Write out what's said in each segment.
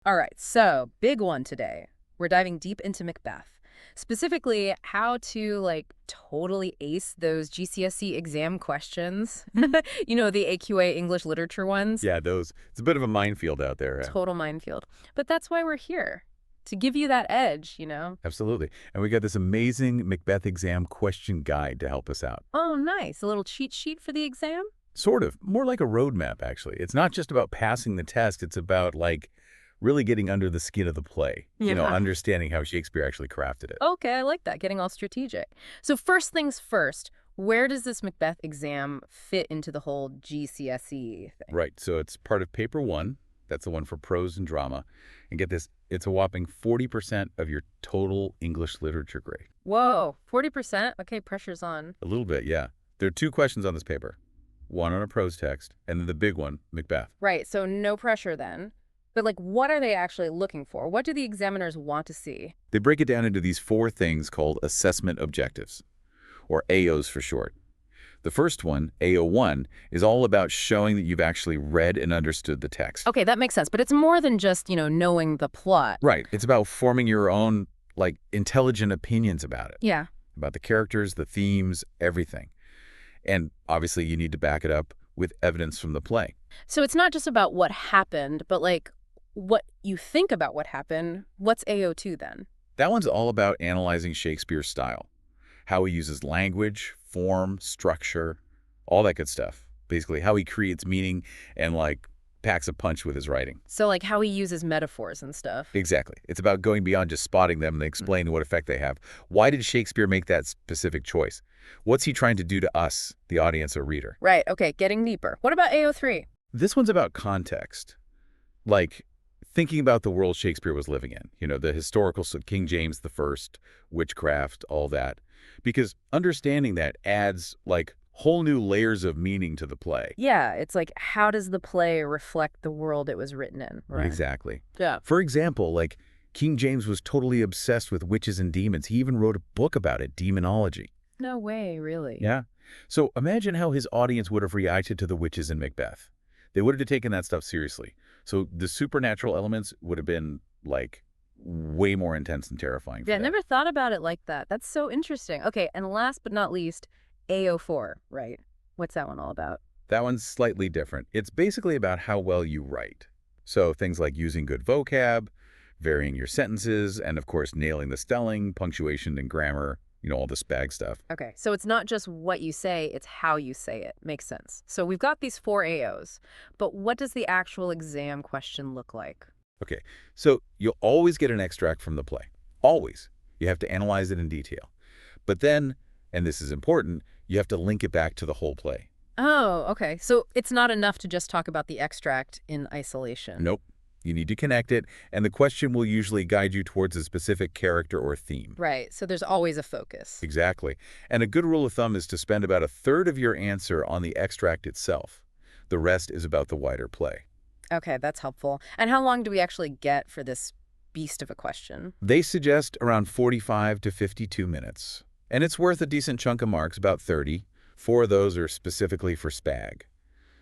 All right, so big one today. We're diving deep into Macbeth. Specifically, how to totally ace those GCSE exam questions. The AQA English Literature ones. Yeah, those. It's a bit of a minefield out there. Total minefield. But that's why we're here. To give you that edge. Absolutely. And we got this amazing Macbeth exam question guide to help us out. Oh, nice. A little cheat sheet for the exam? Sort of. More like a roadmap, actually. It's not just about passing the test. It's about, really getting under the skin of the play. Yeah. Understanding how Shakespeare actually crafted it. Okay, I like that, getting all strategic. So first things first, where does this Macbeth exam fit into the whole GCSE thing? Right. So it's part of paper one. That's the one for prose and drama. And get this, it's a whopping 40% of your total English literature grade. Whoa, 40%? Okay, pressure's on. A little bit, yeah. There are two questions on this paper. One on a prose text, and then the big one, Macbeth. Right, so no pressure then. But what are they actually looking for? What do the examiners want to see? They break it down into these four things called assessment objectives, or AOs for short. The first one, AO1, is all about showing that you've actually read and understood the text. Okay, that makes sense, but it's more than just, knowing the plot. Right. It's about forming your own, intelligent opinions about it. Yeah. About the characters, the themes, everything. And obviously you need to back it up with evidence from the play. So it's not just about what happened, but what you think about what happened. What's AO2 then? That one's all about analyzing Shakespeare's style, how he uses language, form, structure, all that good stuff. Basically, how he creates meaning and, packs a punch with his writing. So how he uses metaphors and stuff. Exactly. It's about going beyond just spotting them and explaining what effect they have. Why did Shakespeare make that specific choice? What's he trying to do to us, the audience or reader? Right, okay, getting deeper. What about AO3? This one's about context. Thinking about the world Shakespeare was living in. The historical King James I, witchcraft, all that. Because understanding that adds, whole new layers of meaning to the play. Yeah, it's how does the play reflect the world it was written in? Right. Exactly. Yeah. For example, King James was totally obsessed with witches and demons. He even wrote a book about it, Demonology. No way, really. Yeah. So imagine how his audience would have reacted to the witches in Macbeth. They would have taken that stuff seriously. So the supernatural elements would have been, way more intense and terrifying for Yeah, I them. never thought about it like that. That's so interesting. Okay, and last but not least, AO4, right? What's that one all about? That one's slightly different. It's basically about how well you write. So things like using good vocab, varying your sentences, and of course nailing the spelling, punctuation, and grammar, all the spag stuff. Okay, so it's not just what you say, it's how you say it. Makes sense. So we've got these four AOs, but what does the actual exam question look like? Okay, so you'll always get an extract from the play. Always. You have to analyze it in detail. But then, and this is important, you have to link it back to the whole play. Oh, okay. So it's not enough to just talk about the extract in isolation. Nope. You need to connect it, and the question will usually guide you towards a specific character or theme. Right, so there's always a focus. Exactly. And a good rule of thumb is to spend about a third of your answer on the extract itself. The rest is about the wider play. Okay, that's helpful. And how long do we actually get for this beast of a question? They suggest around 45 to 52 minutes. And it's worth a decent chunk of marks, about 30. 4 of those are specifically for spag.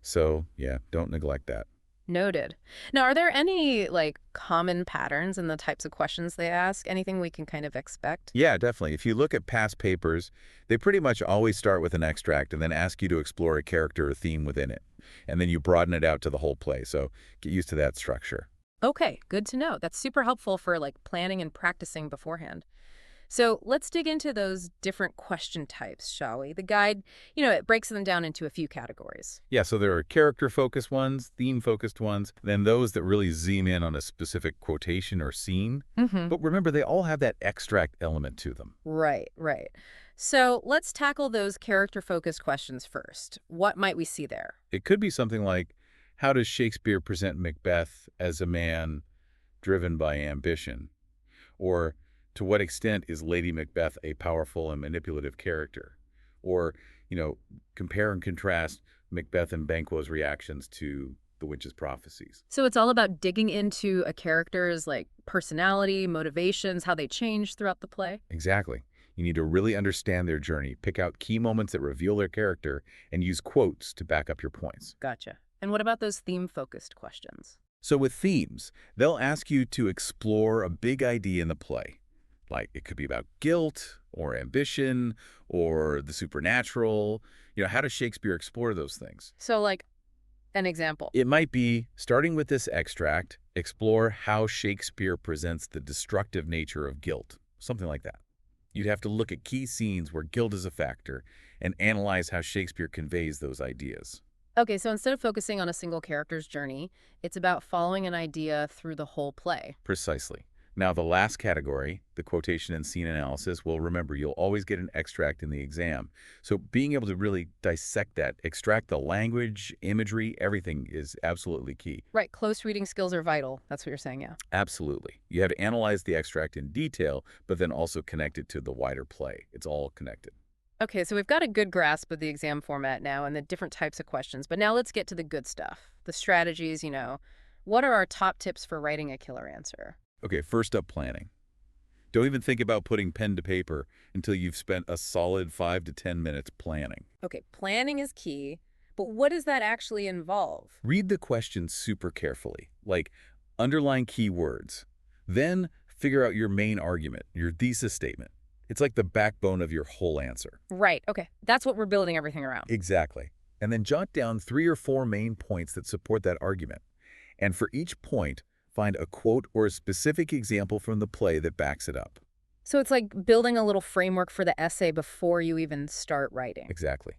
So, yeah, don't neglect that. Noted. Now, are there any, common patterns in the types of questions they ask? Anything we can kind of expect? Yeah, definitely. If you look at past papers, they pretty much always start with an extract and then ask you to explore a character or theme within it. And then you broaden it out to the whole play. So get used to that structure. Okay, good to know. That's super helpful for, planning and practicing beforehand. So let's dig into those different question types, shall we? The guide, it breaks them down into a few categories. Yeah, so there are character-focused ones, theme-focused ones, then those that really zoom in on a specific quotation or scene. Mm-hmm. But remember, they all have that extract element to them. Right, right. So let's tackle those character-focused questions first. What might we see there? It could be something like, how does Shakespeare present Macbeth as a man driven by ambition? Or, to what extent is Lady Macbeth a powerful and manipulative character? Or, compare and contrast Macbeth and Banquo's reactions to the witch's prophecies. So it's all about digging into a character's personality, motivations, how they change throughout the play? Exactly. You need to really understand their journey, pick out key moments that reveal their character, and use quotes to back up your points. Gotcha. And what about those theme-focused questions? So with themes, they'll ask you to explore a big idea in the play. Like it could be about guilt or ambition or the supernatural. How does Shakespeare explore those things? So, like, an example. It might be, starting with this extract, explore how Shakespeare presents the destructive nature of guilt. Something like that. You'd have to look at key scenes where guilt is a factor and analyze how Shakespeare conveys those ideas. Okay, so instead of focusing on a single character's journey, it's about following an idea through the whole play. Precisely. Now, the last category, the quotation and scene analysis, well, remember, you'll always get an extract in the exam. So being able to really dissect that, extract the language, imagery, everything is absolutely key. Right, close reading skills are vital. That's what you're saying, yeah. Absolutely. You have to analyze the extract in detail, but then also connect it to the wider play. It's all connected. Okay, so we've got a good grasp of the exam format now and the different types of questions, but now let's get to the good stuff, the strategies, What are our top tips for writing a killer answer? Okay, first up, planning. Don't even think about putting pen to paper until you've spent a solid 5 to 10 minutes planning. Okay, planning is key, but what does that actually involve? Read the question super carefully, like underline key words. Then figure out your main argument, your thesis statement. It's like the backbone of your whole answer. Right, okay. That's what we're building everything around. Exactly. And then jot down 3 or 4 main points that support that argument. And for each point, find a quote or a specific example from the play that backs it up. So it's like building a little framework for the essay before you even start writing. Exactly.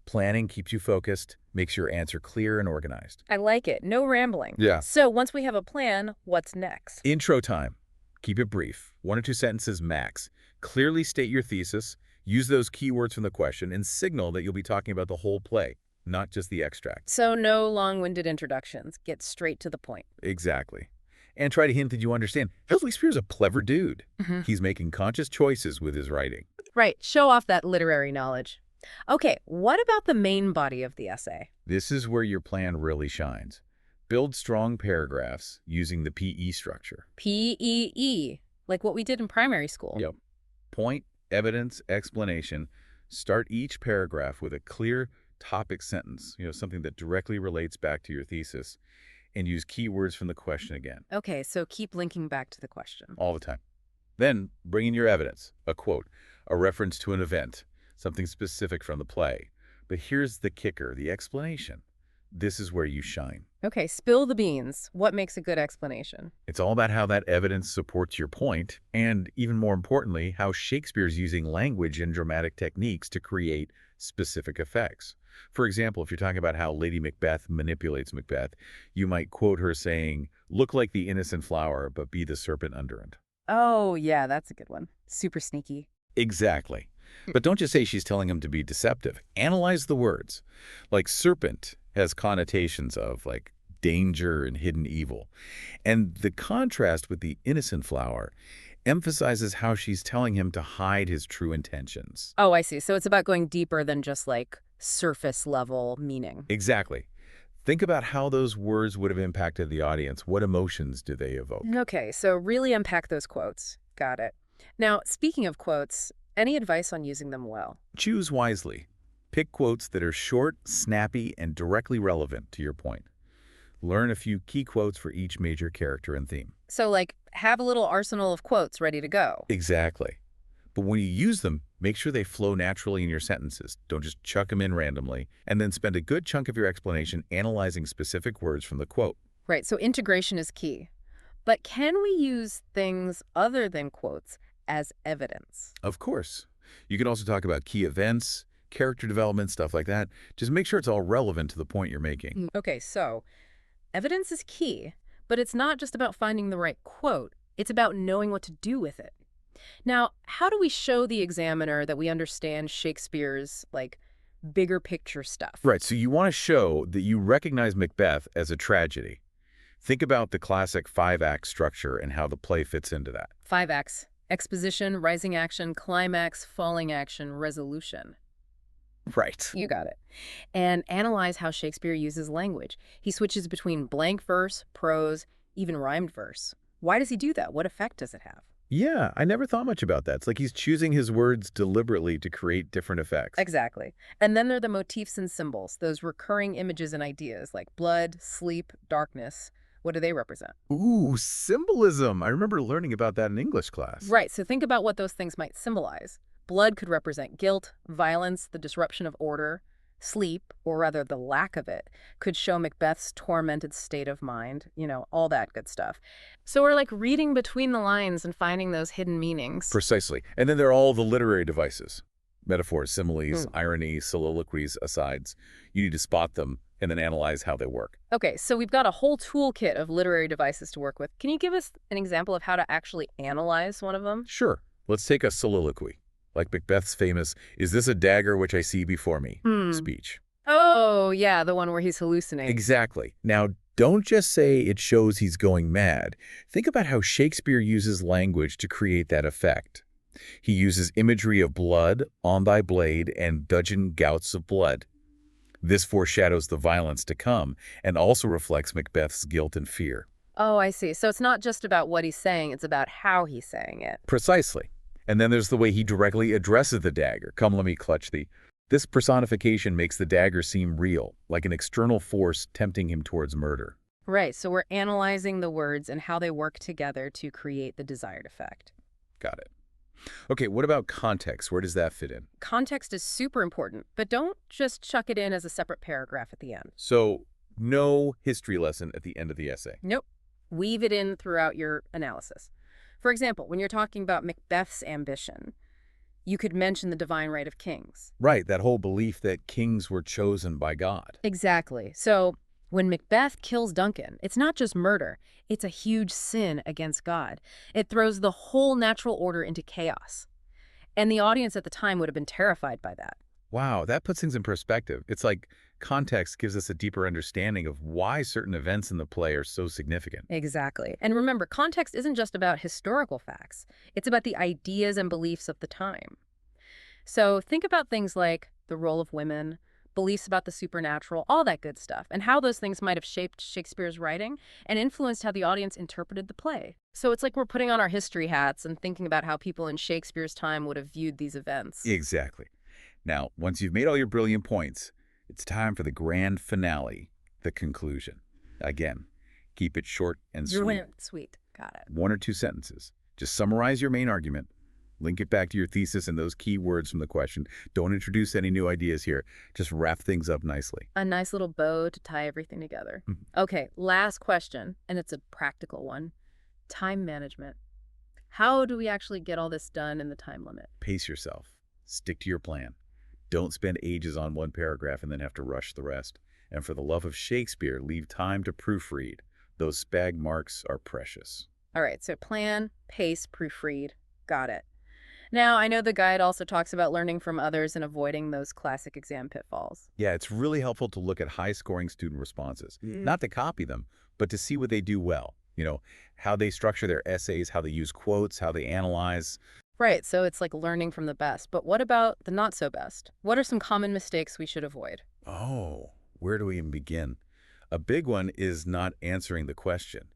Planning keeps you focused, makes your answer clear and organized. I like it. No rambling. Yeah. So once we have a plan, what's next? Intro time. Keep it brief, 1 or 2 sentences max. Clearly state your thesis, use those keywords from the question, and signal that you'll be talking about the whole play, not just the extract. So no long-winded introductions. Get straight to the point. Exactly. And try to hint that you understand. Shakespeare's a clever dude. He's making conscious choices with his writing. Right. Show off that literary knowledge. Okay, what about the main body of the essay? This is where your plan really shines. Build strong paragraphs using the PE structure. PEE, like what we did in primary school. Yep. Point, evidence, explanation. Start each paragraph with a clear topic sentence, something that directly relates back to your thesis, and use keywords from the question again. Okay, so keep linking back to the question. All the time. Then bring in your evidence, a quote, a reference to an event, something specific from the play. But here's the kicker, the explanation. This is where you shine. Okay, spill the beans. What makes a good explanation? It's all about how that evidence supports your point, and even more importantly, how Shakespeare's using language and dramatic techniques to create specific effects. For example, if you're talking about how Lady Macbeth manipulates Macbeth, you might quote her saying, "Look like the innocent flower, but be the serpent under it." Oh, yeah, that's a good one. Super sneaky. Exactly. But don't just say she's telling him to be deceptive. Analyze the words. Like serpent has connotations of like danger and hidden evil. And the contrast with the innocent flower emphasizes how she's telling him to hide his true intentions. Oh, I see. So it's about going deeper than just like surface level meaning. Exactly. Think about how those words would have impacted the audience. What emotions do they evoke? Okay, so really unpack those quotes. Got it. Now, speaking of quotes, any advice on using them well? Choose wisely. Pick quotes that are short, snappy, and directly relevant to your point. Learn a few key quotes for each major character and theme. So, like, have a little arsenal of quotes ready to go. Exactly. But when you use them, make sure they flow naturally in your sentences. Don't just chuck them in randomly. And then spend a good chunk of your explanation analyzing specific words from the quote. Right, so integration is key. But can we use things other than quotes as evidence? Of course. You can also talk about key events, character development, stuff like that. Just make sure it's all relevant to the point you're making. Okay, so evidence is key, but it's not just about finding the right quote. It's about knowing what to do with it. Now, how do we show the examiner that we understand Shakespeare's, like, bigger picture stuff? Right, so you want to show that you recognize Macbeth as a tragedy. Think about the classic 5-act structure and how the play fits into that. 5 acts: exposition, rising action, climax, falling action, resolution. Right. You got it. And analyze how Shakespeare uses language. He switches between blank verse, prose, even rhymed verse. Why does he do that? What effect does it have? Yeah, I never thought much about that. It's like he's choosing his words deliberately to create different effects. Exactly. And then there are the motifs and symbols, those recurring images and ideas like blood, sleep, darkness. What do they represent? Ooh, symbolism. I remember learning about that in English class. Right, so think about what those things might symbolize. Blood could represent guilt, violence, the disruption of order. Sleep, or rather the lack of it, could show Macbeth's tormented state of mind, all that good stuff. So we're like reading between the lines and finding those hidden meanings. Precisely. And then there are all the literary devices. Metaphors, similes, Hmm. irony, soliloquies, asides. You need to spot them and then analyze how they work. Okay, so we've got a whole toolkit of literary devices to work with. Can you give us an example of how to actually analyze one of them? Sure. Let's take a soliloquy, like Macbeth's famous, "Is this a dagger which I see before me?" speech. Oh, yeah, the one where he's hallucinating. Exactly. Now, don't just say it shows he's going mad. Think about how Shakespeare uses language to create that effect. He uses imagery of blood, on thy blade, and dudgeon gouts of blood. This foreshadows the violence to come and also reflects Macbeth's guilt and fear. Oh, I see. So it's not just about what he's saying, it's about how he's saying it. Precisely. And then there's the way he directly addresses the dagger. "Come, let me clutch thee." This personification makes the dagger seem real, like an external force tempting him towards murder. Right, so we're analyzing the words and how they work together to create the desired effect. Got it. Okay, what about context? Where does that fit in? Context is super important, but don't just chuck it in as a separate paragraph at the end. So, no history lesson at the end of the essay. Nope. Weave it in throughout your analysis. For example, when you're talking about Macbeth's ambition, you could mention the divine right of kings. Right, that whole belief that kings were chosen by God. Exactly. So when Macbeth kills Duncan, it's not just murder. It's a huge sin against God. It throws the whole natural order into chaos. And the audience at the time would have been terrified by that. Wow, that puts things in perspective. It's like context gives us a deeper understanding of why certain events in the play are so significant. Exactly. And remember, context isn't just about historical facts. It's about the ideas and beliefs of the time. So think about things like the role of women, beliefs about the supernatural, all that good stuff, and how those things might have shaped Shakespeare's writing and influenced how the audience interpreted the play. So it's like we're putting on our history hats and thinking about how people in Shakespeare's time would have viewed these events. Exactly. Now, once you've made all your brilliant points, it's time for the grand finale, the conclusion. Again, keep it short and sweet. Brilliant. Sweet. Got it. 1 or 2 sentences. Just summarize your main argument. Link it back to your thesis and those key words from the question. Don't introduce any new ideas here. Just wrap things up nicely. A nice little bow to tie everything together. Okay, last question, and it's a practical one. Time management. How do we actually get all this done in the time limit? Pace yourself. Stick to your plan. Don't spend ages on one paragraph and then have to rush the rest. And for the love of Shakespeare, leave time to proofread. Those spag marks are precious. All right, so plan, pace, proofread. Got it. Now, I know the guide also talks about learning from others and avoiding those classic exam pitfalls. Yeah, it's really helpful to look at high-scoring student responses. Not to copy them, but to see what they do well. How they structure their essays, how they use quotes, how they analyze. Right, so it's like learning from the best. But what about the not so best? What are some common mistakes we should avoid? Oh, where do we even begin? A big one is not answering the question.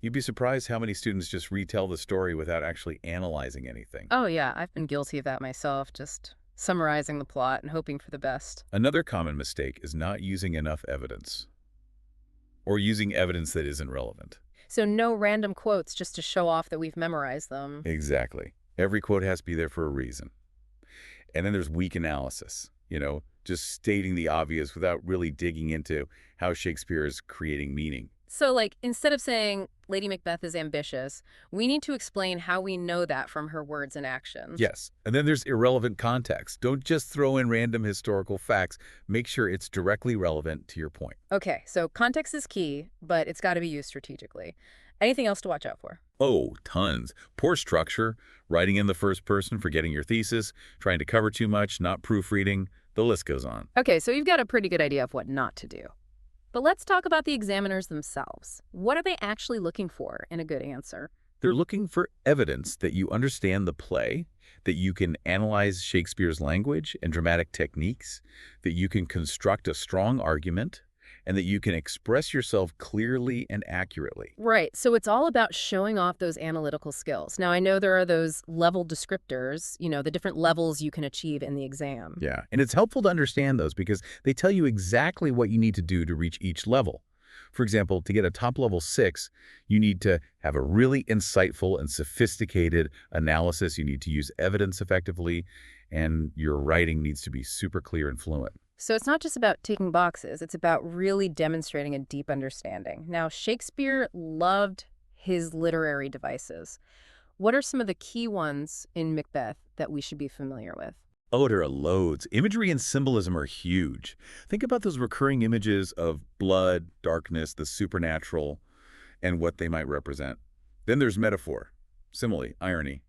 You'd be surprised how many students just retell the story without actually analyzing anything. Oh yeah, I've been guilty of that myself, just summarizing the plot and hoping for the best. Another common mistake is not using enough evidence, or using evidence that isn't relevant. So no random quotes just to show off that we've memorized them. Exactly. Every quote has to be there for a reason. And then there's weak analysis, just stating the obvious without really digging into how Shakespeare is creating meaning. So like, instead of saying Lady Macbeth is ambitious, we need to explain how we know that from her words and actions. Yes. And then there's irrelevant context. Don't just throw in random historical facts. Make sure it's directly relevant to your point. Okay, so context is key, but it's got to be used strategically. Anything else to watch out for? Oh, tons. Poor structure, writing in the first person, forgetting your thesis, trying to cover too much, not proofreading. The list goes on. Okay, so you've got a pretty good idea of what not to do. But let's talk about the examiners themselves. What are they actually looking for in a good answer? They're looking for evidence that you understand the play, that you can analyze Shakespeare's language and dramatic techniques, that you can construct a strong argument, and that you can express yourself clearly and accurately. Right, so it's all about showing off those analytical skills. Now, I know there are those level descriptors, the different levels you can achieve in the exam. Yeah, and it's helpful to understand those because they tell you exactly what you need to do to reach each level. For example, to get a top-level 6, you need to have a really insightful and sophisticated analysis. You need to use evidence effectively, and your writing needs to be super clear and fluent. So it's not just about ticking boxes, it's about really demonstrating a deep understanding. Now, Shakespeare loved his literary devices. What are some of the key ones in Macbeth that we should be familiar with? Oh, there are loads. Imagery and symbolism are huge. Think about those recurring images of blood, darkness, the supernatural, and what they might represent. Then there's metaphor, simile, irony.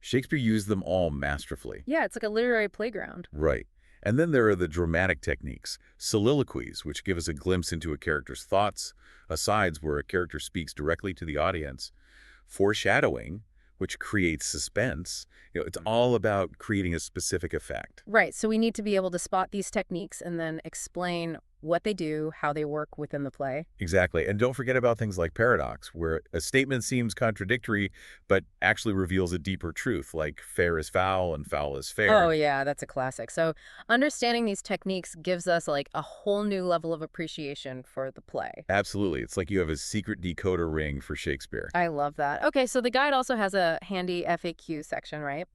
Shakespeare used them all masterfully. Yeah, it's like a literary playground. Right. And then there are the dramatic techniques, soliloquies, which give us a glimpse into a character's thoughts, asides where a character speaks directly to the audience, foreshadowing, which creates suspense. It's all about creating a specific effect. Right, so we need to be able to spot these techniques and then explain what they do, how they work within the play. Exactly. And don't forget about things like paradox, where a statement seems contradictory, but actually reveals a deeper truth, like fair is foul and foul is fair. Oh, yeah, that's a classic. So understanding these techniques gives us like a whole new level of appreciation for the play. Absolutely. It's like you have a secret decoder ring for Shakespeare. I love that. Okay, so the guide also has a handy FAQ section, right?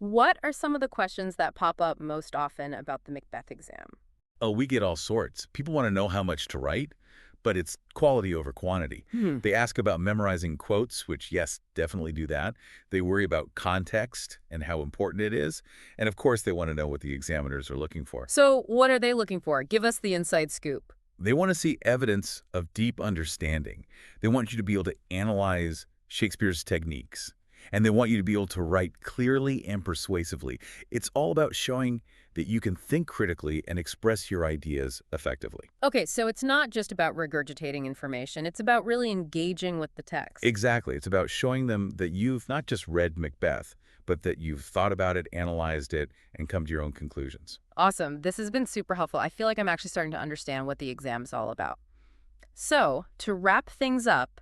What are some of the questions that pop up most often about the Macbeth exam? Oh, we get all sorts. People want to know how much to write, but it's quality over quantity. They ask about memorizing quotes, which, yes, definitely do that. They worry about context and how important it is. And, of course, they want to know what the examiners are looking for. So what are they looking for? Give us the inside scoop. They want to see evidence of deep understanding. They want you to be able to analyze Shakespeare's techniques. And they want you to be able to write clearly and persuasively. It's all about showing that you can think critically and express your ideas effectively. Okay, so it's not just about regurgitating information. It's about really engaging with the text. Exactly. It's about showing them that you've not just read Macbeth, but that you've thought about it, analyzed it, and come to your own conclusions. Awesome. This has been super helpful. I feel like I'm actually starting to understand what the exam is all about. So, to wrap things up,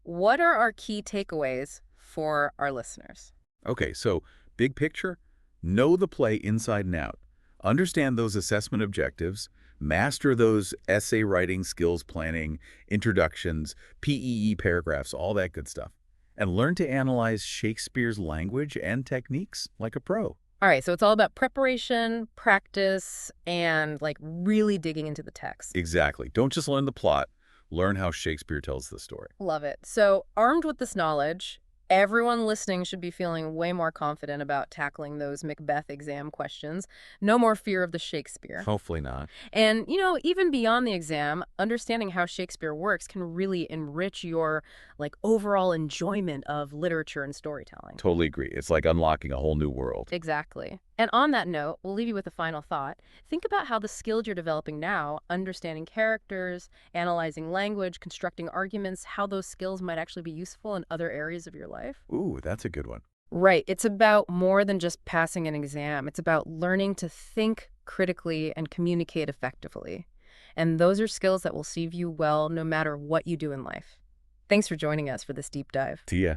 what are our key takeaways for our listeners? Okay, so big picture, know the play inside and out. Understand those assessment objectives, master those essay writing, skills planning, introductions, PEE paragraphs, all that good stuff. And learn to analyze Shakespeare's language and techniques like a pro. All right, so it's all about preparation, practice, and like really digging into the text. Exactly. Don't just learn the plot, learn how Shakespeare tells the story. Love it. So, armed with this knowledge, everyone listening should be feeling way more confident about tackling those Macbeth exam questions. No more fear of the Shakespeare. Hopefully not. And, even beyond the exam, understanding how Shakespeare works can really enrich your, overall enjoyment of literature and storytelling. Totally agree. It's like unlocking a whole new world. Exactly. And on that note, we'll leave you with a final thought. Think about how the skills you're developing now, understanding characters, analyzing language, constructing arguments, how those skills might actually be useful in other areas of your life. Ooh, that's a good one. Right. It's about more than just passing an exam. It's about learning to think critically and communicate effectively. And those are skills that will serve you well no matter what you do in life. Thanks for joining us for this deep dive. See ya.